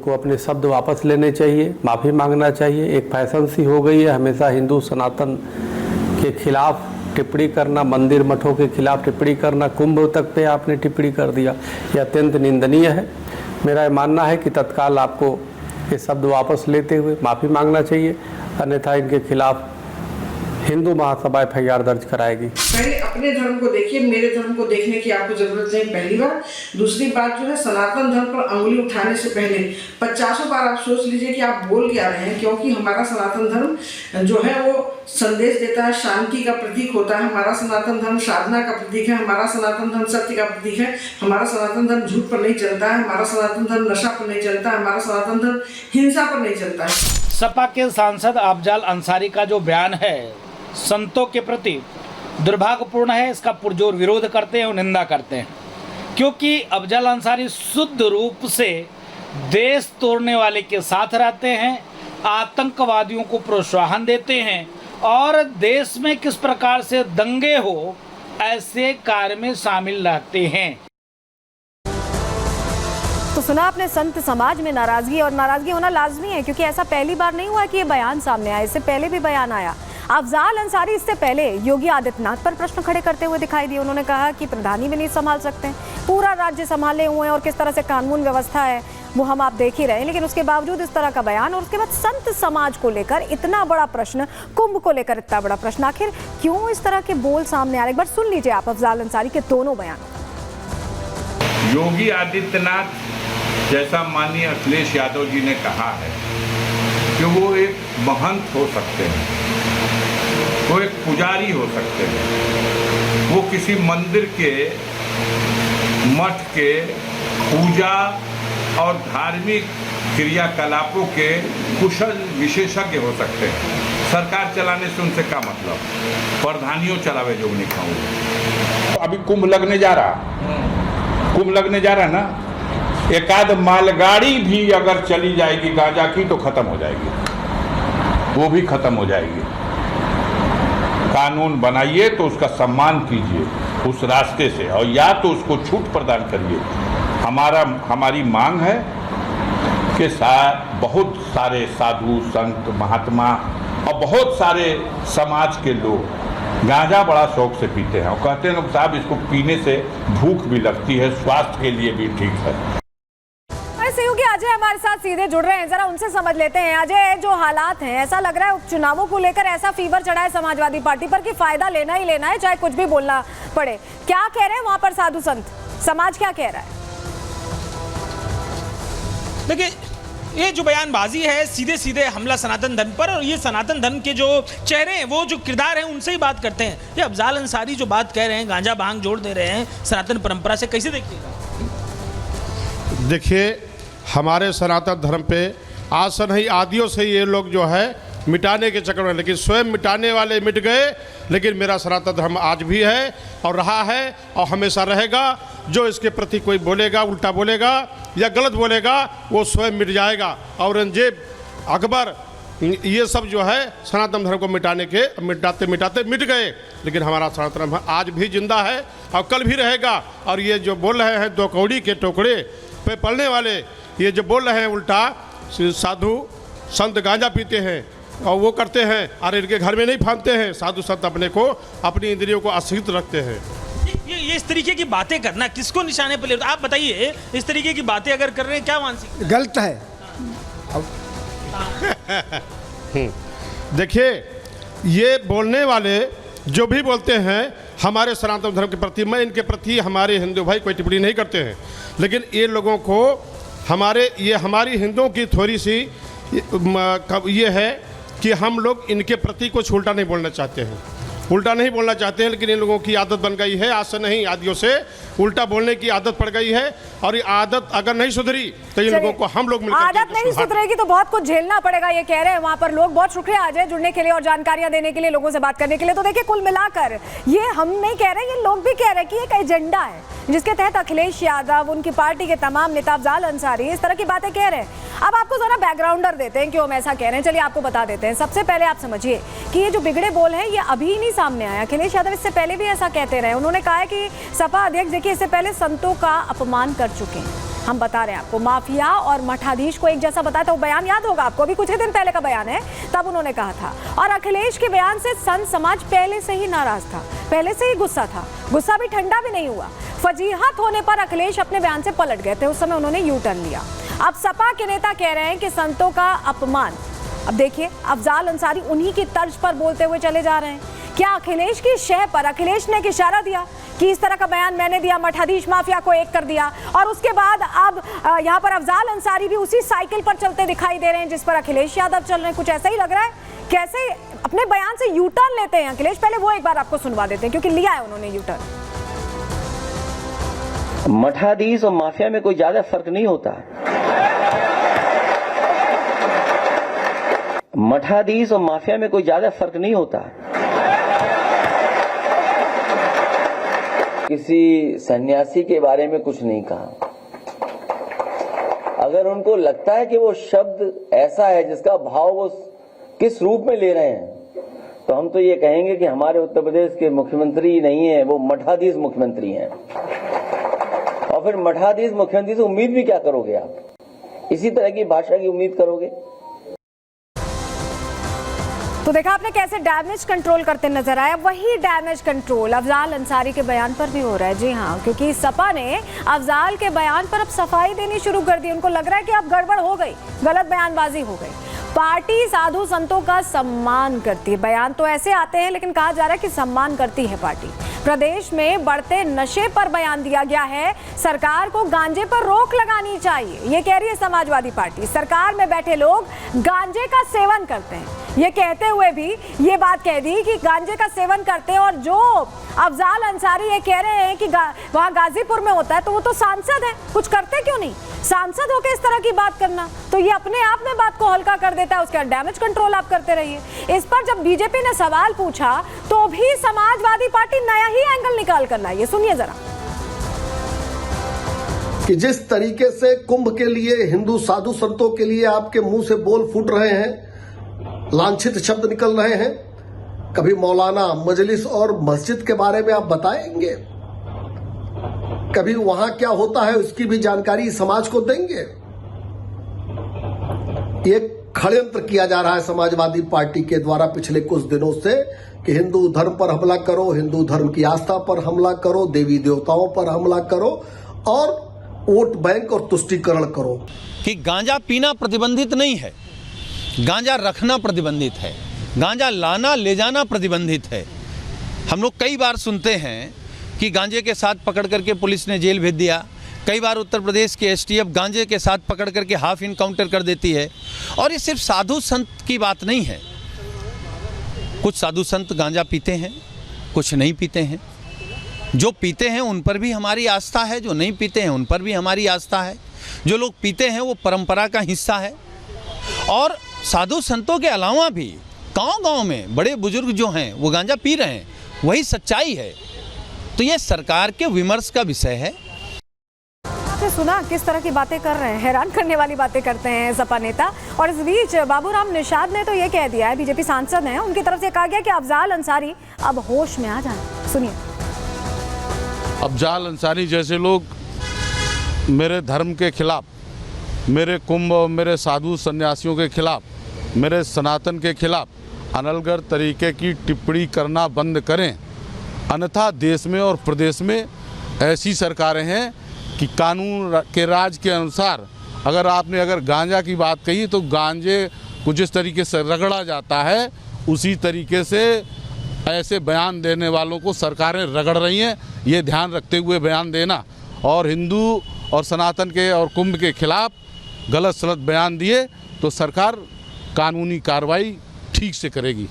उनको अपने शब्द वापस लेने चाहिए, माफ़ी मांगना चाहिए। एक फैशन सी हो गई है हमेशा हिंदू सनातन के खिलाफ टिप्पणी करना, मंदिर मठों के खिलाफ टिप्पणी करना, कुंभ तक पे आपने टिप्पणी कर दिया, यह अत्यंत निंदनीय है। मेरा मानना है कि तत्काल आपको ये शब्द वापस लेते हुए माफ़ी मांगना चाहिए, अन्यथा इनके खिलाफ हिंदू महासभा FIR दर्ज कराएगी। पहले अपने धर्म को देखिए, मेरे धर्म को देखने की आपको जरूरत नहीं, पहली बात। दूसरी बात जो है, सनातन धर्म पर अंगुली उठाने से पहले 50 बार आप सोच लीजिए कि आप बोल क्या रहे हैं, क्योंकि हमारा सनातन धर्म जो है वो संदेश देता है, शांति का प्रतीक होता है। हमारा सनातन धर्म साधना का प्रतीक है, हमारा सनातन धर्म सत्य का प्रतीक है, हमारा सनातन धर्म झूठ पर नहीं चलता है, हमारा सनातन धर्म नशा पर नहीं चलता है, हमारा सनातन धर्म हिंसा पर नहीं चलता है। सपा के सांसद अफजल अंसारी का जो बयान है संतों के प्रति दुर्भाग्यपूर्ण है, इसका पुरजोर विरोध करते हैं और निंदा करते हैं, क्योंकि अफजल अंसारी शुद्ध रूप से देश तोड़ने वाले के साथ रहते हैं, आतंकवादियों को प्रोत्साहन देते हैं और देश में किस प्रकार से दंगे हो ऐसे कार्य में शामिल रहते हैं। तो सुना आपने, संत समाज में नाराजगी, और नाराजगी होना लाजमी है क्योंकि ऐसा पहली बार नहीं हुआ कि ये बयान सामने आया, इससे पहले भी बयान आया। अफजल अंसारी इससे पहले योगी आदित्यनाथ पर प्रश्न खड़े करते हुए दिखाई दिए। उन्होंने कहा कि प्रधानी भी नहीं संभाल सकते, पूरा राज्य संभाले हुए हैं और किस तरह से कानून व्यवस्था है वो हम आप देख ही रहे हैं, लेकिन उसके बावजूद इस तरह का बयान। और उसके बाद संत समाज को लेकर इतना बड़ा प्रश्न, कुंभ को लेकर इतना बड़ा प्रश्न, आखिर क्यों इस तरह के बोल सामने आ रहे? एक बार सुन लीजिए आप अफजल अंसारी के दोनों बयान। योगी आदित्यनाथ जैसा माननीय अखिलेश यादव जी ने कहा है कि वो एक महंत हो सकते हैं, वो एक पुजारी हो सकते हैं, वो किसी मंदिर के, मठ के पूजा और धार्मिक क्रियाकलापों के कुशल विशेषज्ञ हो सकते हैं। सरकार चलाने से उनसे क्या मतलब, प्रधानियों चलावे जो नहीं खाऊंगे। अभी कुंभ लगने जा रहा, कुंभ लगने जा रहा ना, एकाध मालगाड़ी भी अगर चली जाएगी गांजा की तो खत्म हो जाएगी, वो भी खत्म हो जाएगी। कानून बनाइए तो उसका सम्मान कीजिए उस रास्ते से, और या तो उसको छूट प्रदान करिए। हमारी मांग है कि बहुत सारे साधु संत महात्मा और बहुत सारे समाज के लोग गांजा बड़ा शौक से पीते हैं और कहते हैं साहब इसको पीने से भूख भी लगती है, स्वास्थ्य के लिए भी ठीक है। सहयोगी अजय हमारे साथ सीधे जुड़ रहे हैं, जरा उनसे समझ लेते हैं। अजय, जो हालात हैं, ऐसा लग रहा है उपचुनावों को लेकर ऐसा फीवर चढ़ा है समाजवादी पार्टी पर कि फायदा लेना ही लेना है, चाहे कुछ भी बोलना पड़े। क्या कह रहे हैं वहां पर साधु संत, समाज क्या कह रहा है? देखिए, ये जो बयानबाजी है सीधे सीधे हमला सनातन धर्म पर, और ये सनातन धर्म के जो चेहरे हैं, वो जो किरदार हैं, उनसे ही बात करते हैं। ये अफजल अंसारी जो बात कह रहे हैं, गांजा भांग जोड़ दे रहे हैं सनातन परंपरा से, कैसे देखिएगा? देखिए, हमारे सनातन धर्म पे आज से नहीं, आदियों से ये लोग जो है मिटाने के चक्कर में, लेकिन स्वयं मिटाने वाले मिट गए, लेकिन मेरा सनातन धर्म आज भी है और रहा है और हमेशा रहेगा। जो इसके प्रति कोई बोलेगा, उल्टा बोलेगा या गलत बोलेगा, वो स्वयं मिट जाएगा। औरंगजेब, अकबर, ये सब जो है सनातन धर्म को मिटाते मिटाते मिट गए, लेकिन हमारा सनातन धर्म आज भी जिंदा है और कल भी रहेगा। और ये जो बोल रहे हैं दो कौड़ी के टोकरे पे पलने वाले, ये जो बोल रहे हैं उल्टा, साधु संत गांजा पीते हैं और वो करते हैं, अरे इनके घर में नहीं फांदते हैं। साधु संत अपने को, अपनी इंद्रियों को अशित रखते हैं। ये इस तरीके की बातें करना किसको निशाने पर ले? आप बताइए, इस तरीके की बातें अगर कर रहे हैं, क्या मानसिक गलत है? देखिए, ये बोलने वाले जो भी बोलते हैं हमारे सनातन धर्म के प्रति, मैं इनके प्रति, हमारे हिंदू भाई कोई टिप्पणी नहीं करते हैं, लेकिन ये लोगों को हमारी हिंदुओं की थोड़ी सी ये है कि हम लोग इनके प्रति कुछ उल्टा नहीं बोलना चाहते हैं, उल्टा नहीं बोलना चाहते हैं, लेकिन इन लोगों की आदत बन गई है, आज से नहीं आदियों से उल्टा बोलने की आदत पड़ गई है। और ये आदत अगर नहीं सुधरी तो इन लोगों को हम लोग मिलकर, आदत नहीं सुधरेगी तो बहुत कुछ झेलना पड़ेगा, ये कह रहे हैं वहां पर लोग। बहुत शुक्रिया अजय जुड़ने के लिए और जानकारियां देने के लिए, लोगों से बात करने के लिए। तो देखिए, कुल मिलाकर ये हम नहीं कह रहे, ये लोग भी कह रहे हैं कि एक एजेंडा है जिसके तहत अखिलेश यादव, उनकी पार्टी के तमाम नेता, अफजल अंसारी इस तरह की बातें कह रहे हैं। अब आपको जरा बैकग्राउंडर देते हैं क्यों हम ऐसा कह रहे हैं, चलिए आपको बता देते हैं। सबसे पहले आप समझिए कि ये जो बिगड़े बोल है ये अभी नहीं सामने आया। अखिलेश यादव इससे पहले भी ऐसा कहते रहे। उन्होंने कहा है कि सपा अध्यक्ष देखिए इससे पहले संतों का अपमान कर चुके हैं, हम बता रहे हैं आपको, माफिया और मठाधीश को एक जैसा बताया था। वो बयान याद होगा आपको, अभी कुछ ही दिन पहले का बयान है, तब उन्होंने कहा था। और अखिलेश के बयान से संत समाज पहले से ही नाराज था, पहले से ही गुस्सा था, गुस्सा भी ठंडा भी नहीं हुआ। फजीहत होने पर अखिलेश अपने बयान से पलट गए थे, उस समय उन्होंने यू टर्न लिया। अब सपा के नेता कह रहे हैं कि संतों का अपमान। अब देखिए, अफजाल अंसारी उन्हीं की तर्ज पर बोलते हुए चले जा रहे हैं। क्या अखिलेश की शह पर अखिलेश ने एक इशारा दिया कि इस तरह का बयान मैंने दिया, मठाधीश माफिया को एक कर दिया, और उसके बाद अब यहाँ पर अफजाल अंसारी भी उसी साइकिल पर चलते दिखाई दे रहे हैं जिस पर अखिलेश यादव चल रहे हैं। कुछ ऐसा ही लग रहा है। कैसे अपने बयान से यू टर्न लेते हैं अखिलेश, पहले वो एक बार आपको सुनवा देते हैं, क्योंकि लिया है उन्होंने यू टर्न। मठाधीश और माफिया में कोई ज्यादा फर्क नहीं होता। मठाधीश और माफिया में कोई ज्यादा फर्क नहीं होता। किसी सन्यासी के बारे में कुछ नहीं कहा। अगर उनको लगता है कि वो शब्द ऐसा है जिसका भाव वो किस रूप में ले रहे हैं, तो हम तो ये कहेंगे कि हमारे उत्तर प्रदेश के मुख्यमंत्री नहीं है, वो मठाधीश मुख्यमंत्री हैं। और फिर मठाधीश मुख्यमंत्री से उम्मीद भी क्या करोगे आप? इसी तरह की भाषा की उम्मीद करोगे? तो देखा आपने कैसे डैमेज कंट्रोल करते नजर आए। वही डैमेज कंट्रोल अफजाल अंसारी के बयान पर भी हो रहा है। जी हाँ, क्योंकि सपा ने अफजाल के बयान पर अब सफाई देनी शुरू कर दी। उनको लग रहा है कि अब गड़बड़ हो गई, गलत बयानबाजी हो गई। पार्टी साधु संतों का सम्मान करती है। बयान तो ऐसे आते हैं, लेकिन कहा जा रहा है कि सम्मान करती है पार्टी। प्रदेश में बढ़ते नशे पर बयान दिया गया है। सरकार को गांजे पर रोक लगानी चाहिए, ये कह रही है समाजवादी पार्टी। सरकार में बैठे लोग गांजे का सेवन करते हैं, ये कहते हुए भी ये बात कह दी कि गांजे का सेवन करते हैं। और जो अफजाल अंसारी ये कह रहे हैं कि वहाँ गाजीपुर में होता है, तो वो तो सांसद है, कुछ करते क्यों नहीं? सांसद होकर इस तरह की बात करना तो ये अपने आप में बात को हल्का कर देता है। उसका डैमेज कंट्रोल आप करते रहिए। इस पर जब बीजेपी ने सवाल पूछा तो भी समाजवादी पार्टी नया ही एंगल निकाल कर लाई है। सुनिए जरा। कि जिस तरीके से कुंभ के लिए, हिंदू साधु संतों के लिए आपके मुंह से बोल फूट रहे हैं, लांछित शब्द निकल रहे हैं, कभी मौलाना, मजलिस और मस्जिद के बारे में आप बताएंगे? कभी वहां क्या होता है उसकी भी जानकारी समाज को देंगे? ये षड्यंत्र किया जा रहा है समाजवादी पार्टी के द्वारा पिछले कुछ दिनों से कि हिंदू धर्म पर हमला करो, हिंदू धर्म की आस्था पर हमला करो, देवी देवताओं पर हमला करो और वोट बैंक और तुष्टीकरण करो। कि गांजा पीना प्रतिबंधित नहीं है, गांजा रखना प्रतिबंधित है, गांजा लाना ले जाना प्रतिबंधित है। हम लोग कई बार सुनते हैं कि गांजे के साथ पकड़ करके पुलिस ने जेल भेज दिया। कई बार उत्तर प्रदेश के एसटीएफ गांजे के साथ पकड़ करके हाफ इनकाउंटर कर देती है। और ये सिर्फ साधु संत की बात नहीं है। कुछ साधु संत गांजा पीते हैं, कुछ नहीं पीते हैं। जो पीते हैं उन पर भी हमारी आस्था है, जो नहीं पीते हैं उन पर भी हमारी आस्था है। जो लोग पीते हैं वो परंपरा का हिस्सा है। और साधु संतों के अलावा भी गांव-गांव में बड़े बुजुर्ग जो हैं वो गांजा पी रहे हैं, वही सच्चाई है। तो ये सरकार के विमर्श का विषय है। आपने सुना किस तरह की बातें कर रहे हैं, हैरान करने वाली बातें करते हैं सपा नेता। और इस बीच बाबूराम निषाद ने तो ये कह दिया है, बीजेपी सांसद हैं, उनकी तरफ से कहा गया कि अफजाल अंसारी अब होश में आ जाए। सुनिए। अफजाल अंसारी जैसे लोग मेरे धर्म के खिलाफ, मेरे कुंभ और मेरे साधु सन्यासियों के खिलाफ, मेरे सनातन के खिलाफ अनलगर तरीके की टिप्पणी करना बंद करें। अन्यथा देश में और प्रदेश में ऐसी सरकारें हैं कि कानून के राज के अनुसार अगर गांजा की बात कही तो गांजे को जिस तरीके से रगड़ा जाता है उसी तरीके से ऐसे बयान देने वालों को सरकारें रगड़ रही हैं। ये ध्यान रखते हुए बयान देना। और हिंदू और सनातन के और कुंभ के खिलाफ गलत सलत बयान दिए तो सरकार कानूनी कार्रवाई ठीक से करेगी।